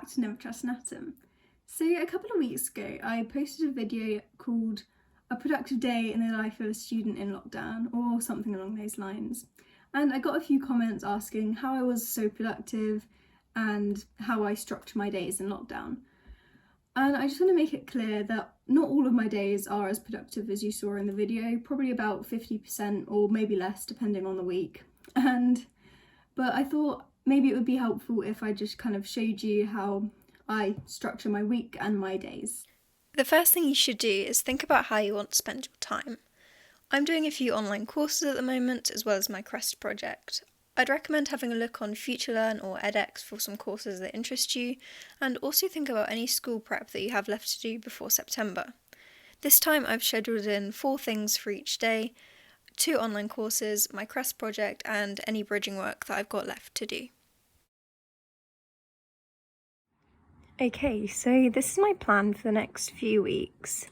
back to Never Trust an Atom. So a couple of weeks ago I posted a video called A Productive Day in the Life of a Student in Lockdown, or something along those lines. And I got a few comments asking how I was so productive and how I structure my days in lockdown. And I just want to make it clear that not all of my days are as productive as you saw in the video, probably about 50% or maybe less depending on the week. But I thought maybe it would be helpful if I just kind of showed you how I structure my week and my days. The first thing you should do is think about how you want to spend your time. I'm doing a few online courses at the moment, as well as my CREST project. I'd recommend having a look on FutureLearn or edX for some courses that interest you, and also think about any school prep that you have left to do before September. This time I've scheduled in 4 things for each day: 2 online courses, my CREST project, and any bridging work that I've got left to do. Okay, so this is my plan for the next few weeks.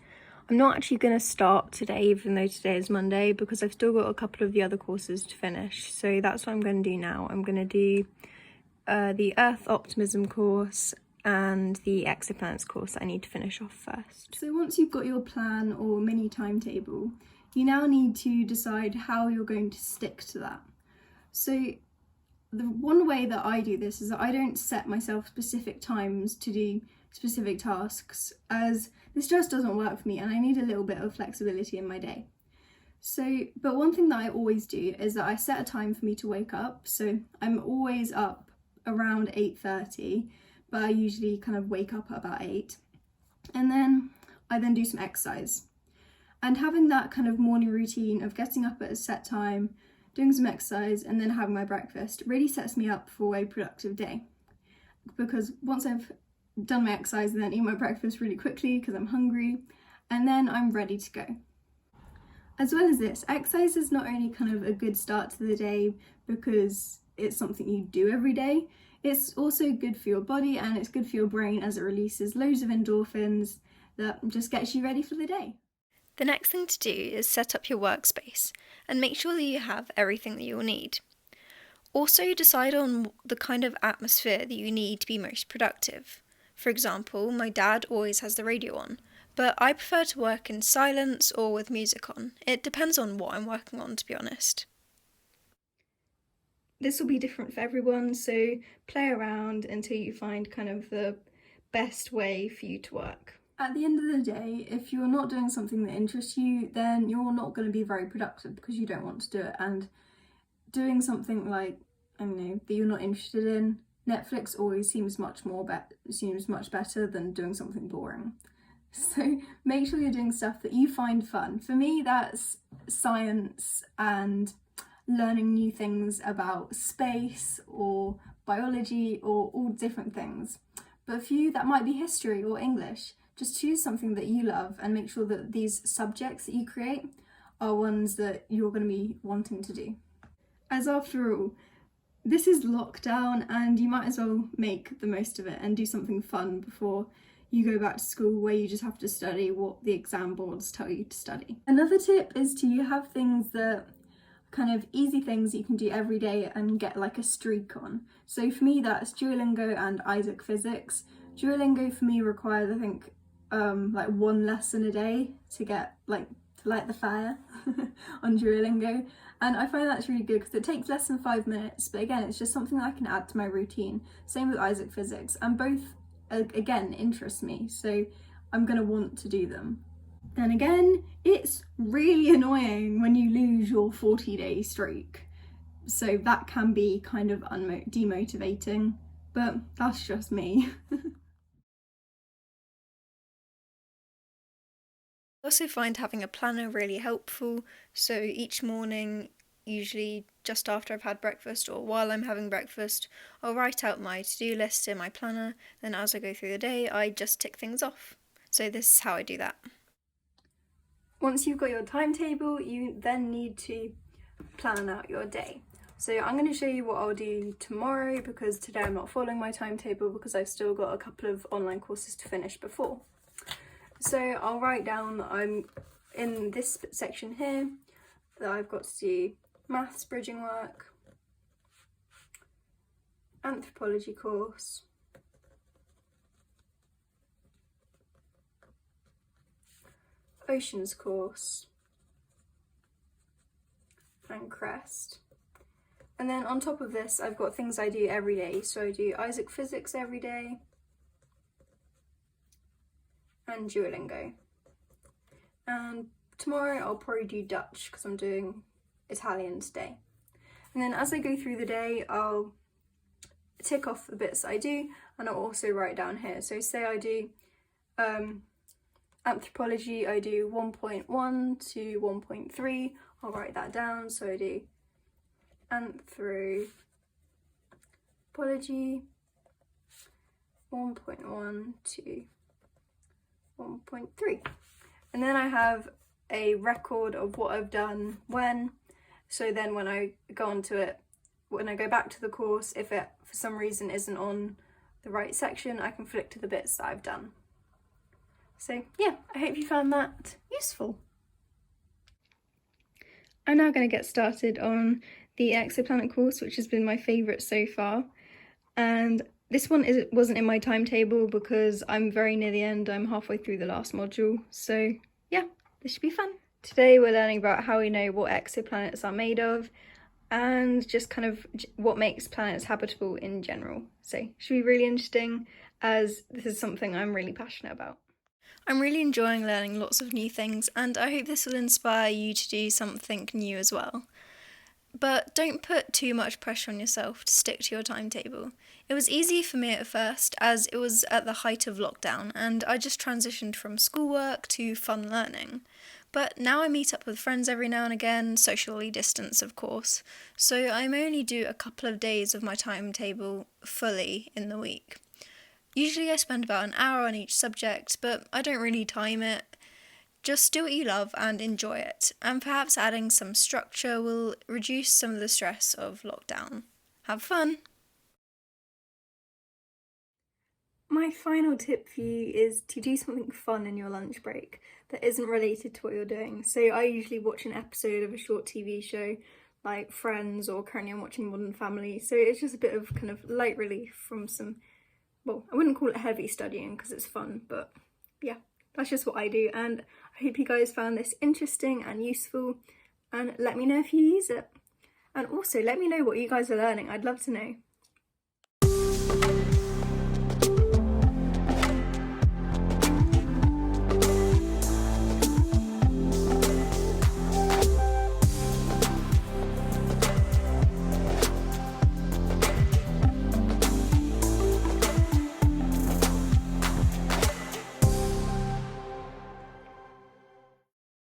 I'm not actually going to start today, even though today is Monday, because I've still got a couple of the other courses to finish. So that's what I'm going to do now. I'm going to do the Earth Optimism course and the Exoplanets course that I need to finish off first. So once you've got your plan or mini timetable, you now need to decide how you're going to stick to that. So the one way that I do this is that I don't set myself specific times to do specific tasks, as this just doesn't work for me and I need a little bit of flexibility in my day. But one thing that I always do is that I set a time for me to wake up. So I'm always up around 8:30, but I usually kind of wake up at about 8. And then I do some exercise. And having that kind of morning routine of getting up at a set time, doing some exercise, and then having my breakfast really sets me up for a productive day. Because once I've done my exercise and then eat my breakfast really quickly because I'm hungry, and then I'm ready to go. As well as this, exercise is not only kind of a good start to the day because it's something you do every day, it's also good for your body and it's good for your brain as it releases loads of endorphins that just gets you ready for the day. The next thing to do is set up your workspace and make sure that you have everything that you will need. Also, decide on the kind of atmosphere that you need to be most productive. For example, my dad always has the radio on, but I prefer to work in silence or with music on. It depends on what I'm working on, to be honest. This will be different for everyone, so play around until you find kind of the best way for you to work. At the end of the day, if you're not doing something that interests you, then you're not going to be very productive because you don't want to do it. And doing something like, I don't know, that you're not interested in, Netflix always seems much better than doing something boring. So make sure you're doing stuff that you find fun. For me, that's science and learning new things about space or biology or all different things. But for you, that might be history or English. Just choose something that you love and make sure that these subjects that you create are ones that you're going to be wanting to do. As after all, this is lockdown and you might as well make the most of it and do something fun before you go back to school where you just have to study what the exam boards tell you to study. Another tip is to have things that kind of easy things you can do every day and get like a streak on. So for me, that's Duolingo and Isaac Physics. Duolingo for me requires, I think, like 1 lesson a day to get to light the fire on Duolingo, and I find that's really good because it takes less than 5 minutes, but again, it's just something that I can add to my routine. Same with Isaac Physics, and both again interest me, so I'm gonna want to do them. Then again, it's really annoying when you lose your 40-day streak, so that can be kind of demotivating, but that's just me. I also find having a planner really helpful, so each morning, usually just after I've had breakfast or while I'm having breakfast, I'll write out my to-do list in my planner, then as I go through the day I just tick things off. So this is how I do that. Once you've got your timetable, you then need to plan out your day. So I'm going to show you what I'll do tomorrow because today I'm not following my timetable because I've still got a couple of online courses to finish before. So I'll write down that I'm in this section here that I've got to do maths bridging work, anthropology course, Oceans course, and Crest. And then on top of this, I've got things I do every day. So I do Isaac Physics every day and Duolingo. And tomorrow I'll probably do Dutch because I'm doing Italian today. And then as I go through the day, I'll tick off the bits I do, and I'll also write down here. So say I do anthropology, I do 1.1 to 1.3, I'll write that down. So I do anthropology 1.1 to 1.3. And then I have a record of what I've done when, so then when I go onto it, when I go back to the course, if it for some reason isn't on the right section, I can flick to the bits that I've done. So yeah, I hope you found that useful. I'm now going to get started on the Exoplanet course, which has been my favourite so far. And this one wasn't in my timetable because I'm very near the end. I'm halfway through the last module. So yeah, this should be fun. Today we're learning about how we know what exoplanets are made of and just kind of what makes planets habitable in general. So it should be really interesting as this is something I'm really passionate about. I'm really enjoying learning lots of new things, and I hope this will inspire you to do something new as well. But don't put too much pressure on yourself to stick to your timetable. It was easy for me at first as it was at the height of lockdown and I just transitioned from schoolwork to fun learning. But now I meet up with friends every now and again, socially distanced of course, so I only do a couple of days of my timetable fully in the week. Usually I spend about an hour on each subject, but I don't really time it. Just do what you love and enjoy it, and perhaps adding some structure will reduce some of the stress of lockdown. Have fun! My final tip for you is to do something fun in your lunch break that isn't related to what you're doing. So I usually watch an episode of a short TV show like Friends, or currently I'm watching Modern Family. So it's just a bit of kind of light relief from some, well, I wouldn't call it heavy studying because it's fun, but yeah, that's just what I do. And I hope you guys found this interesting and useful, and let me know if you use it. And also let me know what you guys are learning. I'd love to know.